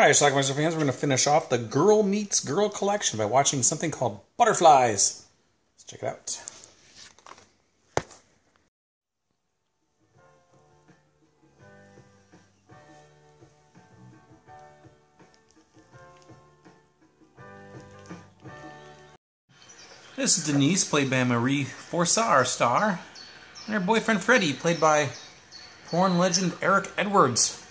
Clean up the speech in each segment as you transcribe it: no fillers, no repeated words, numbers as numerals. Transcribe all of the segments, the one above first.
Alright, Schlockmeister fans, we're going to finish off the Girl Meets Girl collection by watching something called Butterflies. Let's check it out. This is Denise, played by Marie Forza, our star, and her boyfriend Freddie, played by porn legend Eric Edwards.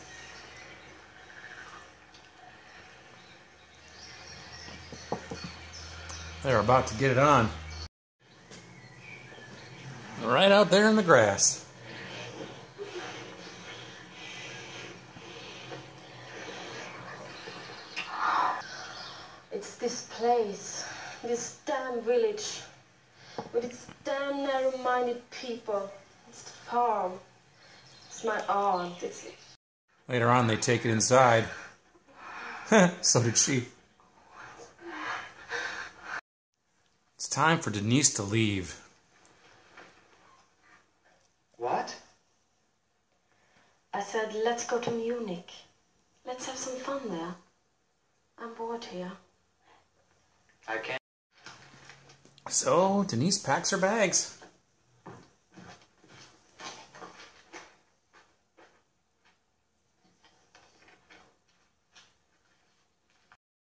They're about to get it on. Right out there in the grass. It's this place, this damn village, with its damn narrow-minded people. It's the farm. It's my aunt. It's... Later on, they take it inside. So did she. It's time for Denise to leave. What? I said, let's go to Munich. Let's have some fun there. I'm bored here. I can't. So, Denise packs her bags.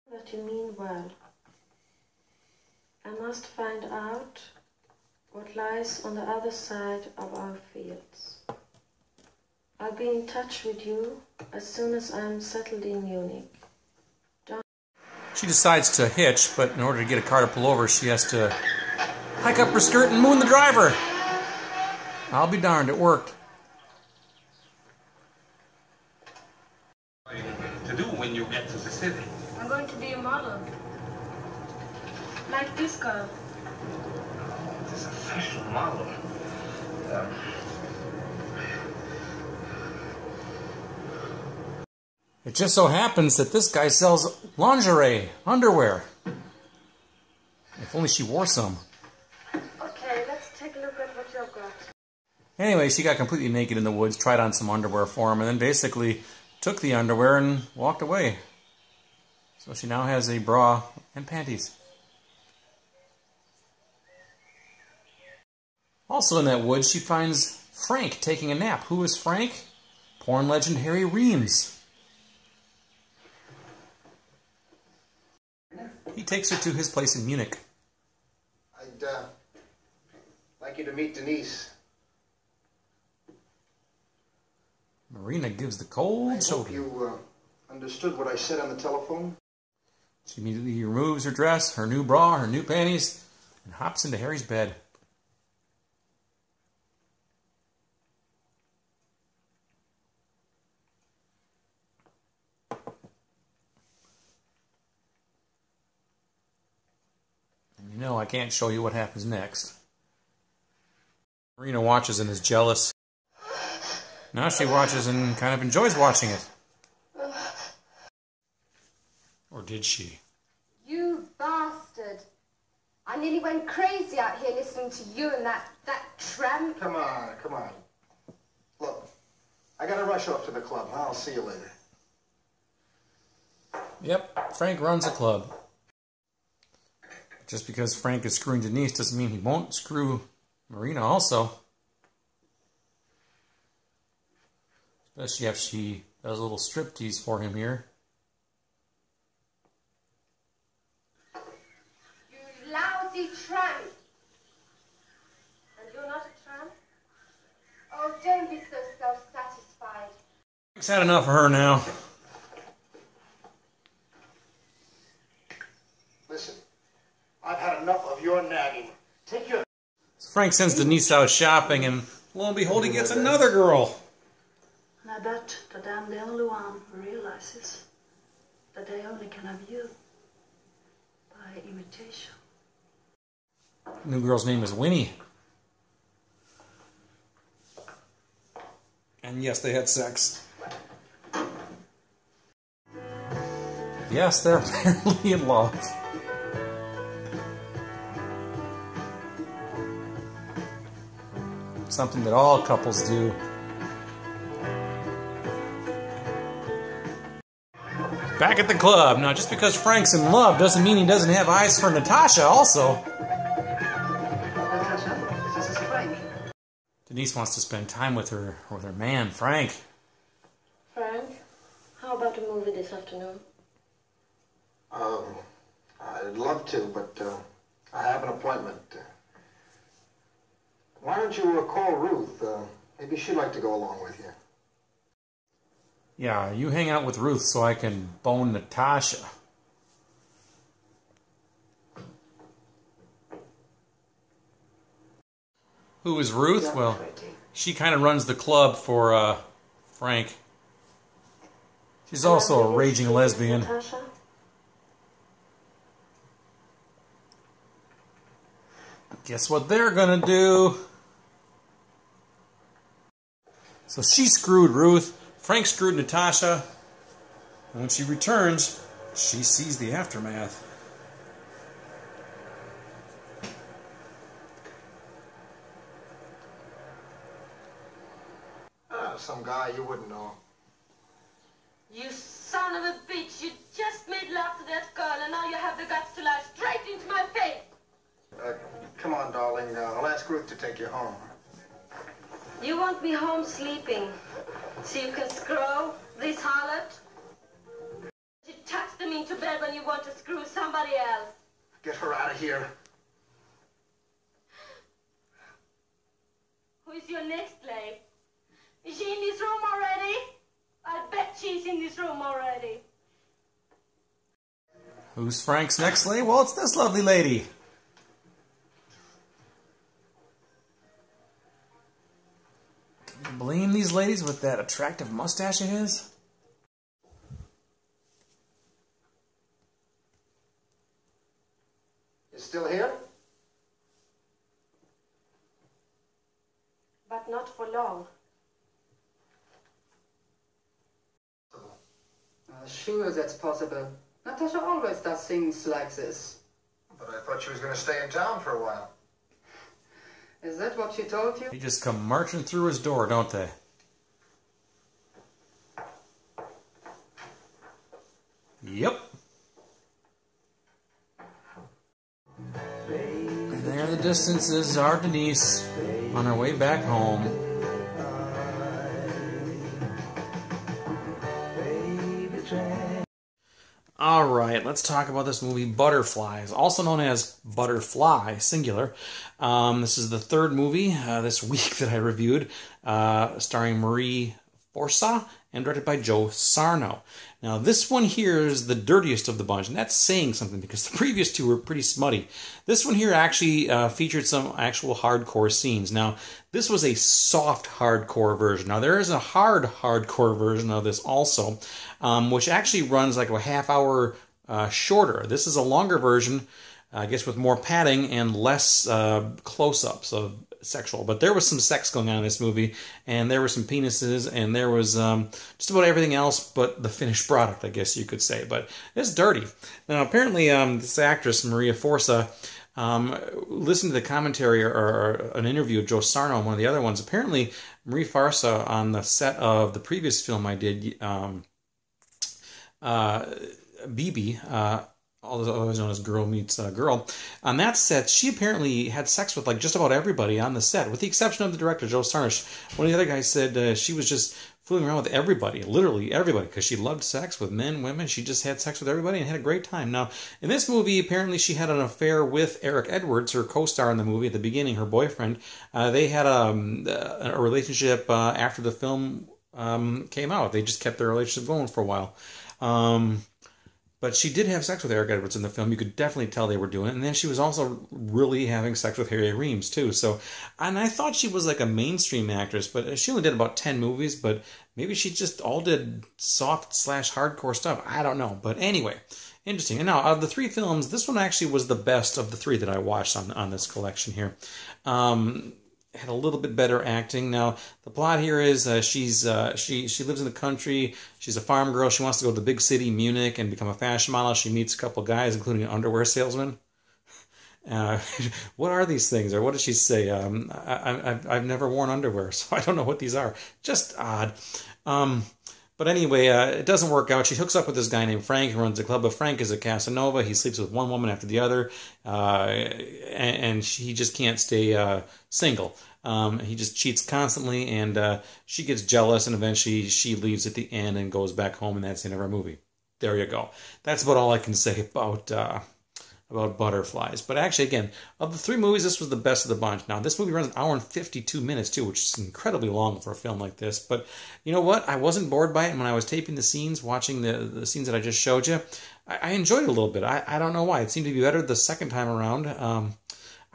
What you mean well. I must find out what lies on the other side of our fields. I'll be in touch with you as soon as I'm settled in Munich. She decides to hitch, but in order to get a car to pull over, she has to hike up her skirt and moon the driver. I'll be darned, it worked. What are you going to do when you get to the city? I'm going to be a model. Like this girl. Oh, this is a fashion model. It just so happens that this guy sells lingerie, underwear. If only she wore some. Okay, let's take a look at what you've got. Anyway, she got completely naked in the woods, tried on some underwear for him, and then basically took the underwear and walked away. So she now has a bra and panties. Also in that woods, she finds Frank taking a nap. Who is Frank? Porn legend Harry Reams. He takes her to his place in Munich. I'd like you to meet Denise. Marina gives the cold shoulder. I hope you understood what I said on the telephone. She immediately removes her dress, her new bra, her new panties, and hops into Harry's bed. You know I can't show you what happens next. Marina watches and is jealous. Now she watches and kind of enjoys watching it. Or did she? You bastard! I nearly went crazy out here listening to you and that tramp. Come on, come on. Look, I gotta rush off to the club. I'll see you later. Yep, Frank runs a club. Just because Frank is screwing Denise doesn't mean he won't screw Marina also. Especially if she does a little striptease for him here. You lousy tramp! And you're not a tramp? Oh, don't be so self-satisfied. Frank's had enough of her now. Listen, I've had enough of your nagging. Take your... Frank sends Denise out shopping, and lo and behold, he gets another girl. And I bet that I'm the only one who realizes that they only can have you by imitation. New girl's name is Winnie. And yes, they had sex. Yes, they're apparently in love. Something that all couples do. back at the club. Now, just because Frank's in love doesn't mean he doesn't have eyes for Natasha also. Natasha, this is Frank. Denise wants to spend time with her man, Frank. Frank, how about a movie this afternoon? I'd love to, but I have an appointment. Why don't you call Ruth? Maybe she'd like to go along with you. Yeah, you hang out with Ruth so I can bone Natasha. Who is Ruth? Well, she kind of runs the club for Frank. She's also a raging lesbian. Natasha? Guess what they're gonna do? So she screwed Ruth, Frank screwed Natasha, and when she returns, she sees the aftermath. Some guy you wouldn't know. You son of a bitch, you just made love to that girl and now you have the guts to lie straight into my face. Come on, darling. I'll ask Ruth to take you home. You want me home sleeping so you can screw this harlot? You tucks them into bed when you want to screw somebody else. Get her out of here. Who is your next slave? Is she in this room already? I bet she's in this room already. Who's Frank's next slave? Well, it's this lovely lady. Can you blame these ladies with that attractive mustache of his? You still here? But not for long. Sure, that's possible. Natasha always does things like this. But I thought she was going to stay in town for a while. Is that what she told you? They just come marching through his door, don't they? Yep. And there in the distance is our Denise on her way back home. Alright, let's talk about this movie, Butterflies, also known as Butterfly, singular. This is the third movie this week that I reviewed, starring Marie Força and directed by Joe Sarno. Now, this one here is the dirtiest of the bunch, and that's saying something because the previous two were pretty smutty. This one here actually featured some actual hardcore scenes. Now, this was a soft hardcore version. Now, there is a hardcore version of this also, which actually runs like a half hour shorter. This is a longer version, I guess with more padding and less close-ups of sexual. But there was some sex going on in this movie, and there were some penises, and there was just about everything else but the finished product, I guess you could say. But it's dirty. Now, apparently, this actress, Maria Força, listened to the commentary or an interview of Joe Sarno on one of the other ones. Apparently, Marie Força, on the set of the previous film I did, BB, otherwise known as Girl Meets Girl, on that set, she apparently had sex with like just about everybody on the set, with the exception of the director, Joe Sarno. One of the other guys said she was just fooling around with everybody, literally everybody, because she loved sex with men, women. She just had sex with everybody and had a great time. Now, in this movie, apparently she had an affair with Eric Edwards, her co-star in the movie at the beginning, her boyfriend. They had a relationship after the film came out. They just kept their relationship going for a while. But she did have sex with Eric Edwards in the film. You could definitely tell they were doing it. And then she was also really having sex with Harry Reams, too. So, and I thought she was like a mainstream actress, but she only did about 10 movies, but maybe she just all did soft/hardcore stuff. I don't know. But anyway, interesting. And now, of the three films, this one actually was the best of the three that I watched on this collection here. Had a little bit better acting. Now, the plot here is she lives in the country. She's a farm girl. She wants to go to the big city, Munich, and become a fashion model. She meets a couple guys, including an underwear salesman. What are these things? Or what did she say? I've never worn underwear, so I don't know what these are. Just odd. But anyway, it doesn't work out. She hooks up with this guy named Frank who runs the club, but Frank is a Casanova. He sleeps with one woman after the other, and he just can't stay single. He just cheats constantly, and she gets jealous, and eventually she leaves at the end and goes back home, and that's the end of our movie. There you go. That's about all I can say about Butterflies. But actually, again, of the 3 movies, this was the best of the bunch. Now, this movie runs an hour and 52 minutes, too, which is incredibly long for a film like this. But you know what? I wasn't bored by it. And when I was taping the scenes, watching the scenes that I just showed you, I enjoyed it a little bit. I don't know why. It seemed to be better the second time around.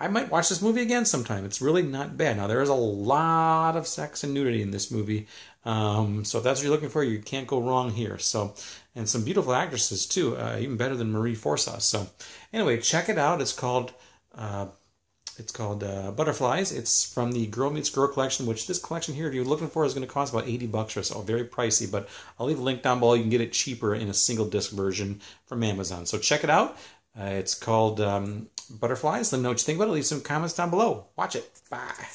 I might watch this movie again sometime. It's really not bad. Now, there is a lot of sex and nudity in this movie. So if that's what you're looking for, you can't go wrong here. So, and some beautiful actresses, too, even better than Marie Forsyth. So anyway, check it out. It's called Butterflies. It's from the Girl Meets Girl collection, which this collection here, if you're looking for, is going to cost about $80 or so. Very pricey, but I'll leave a link down below. You can get it cheaper in a single disc version from Amazon. So check it out. It's called Butterflies. Let me know what you think about it. Leave some comments down below. Watch it. Bye.